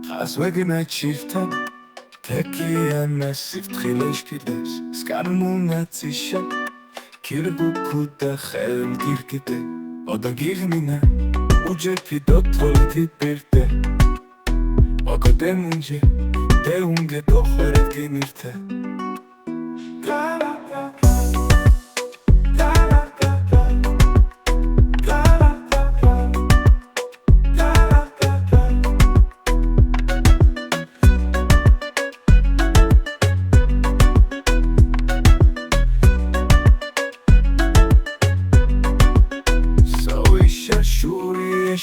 Χασβέγγινα τσίφτα Τεκია ნასიფთხილეშ კიდეს სკარმუნაციშა ქირბუქუ და ხელმკირკიტე ოდა გიღმინა უჯეფი დოთოლითი პირდე ოკოდემუნჯე დეუნგე დოხერეთ გიმირთე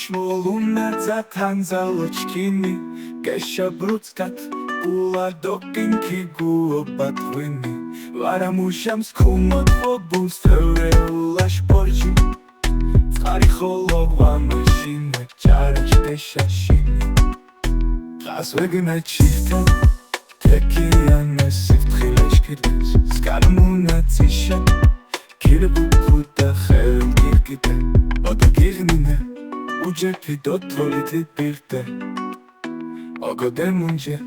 Шмолунаца танзалочкини Кеша бруцкат Ула допинки гуопатвини Варамушам скумот фобус Тевреула шпорчи Цари холова машина Чарач пешашини Хасвегна чифта Текия насифтхилешкидес Скармунациша Кирбукута хелм кирките Ода гирнине უჯეფი დოთოლითი პირდე ოგოდემუნჯე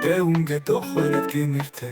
დეუნგე დოხერეთ გიმირთე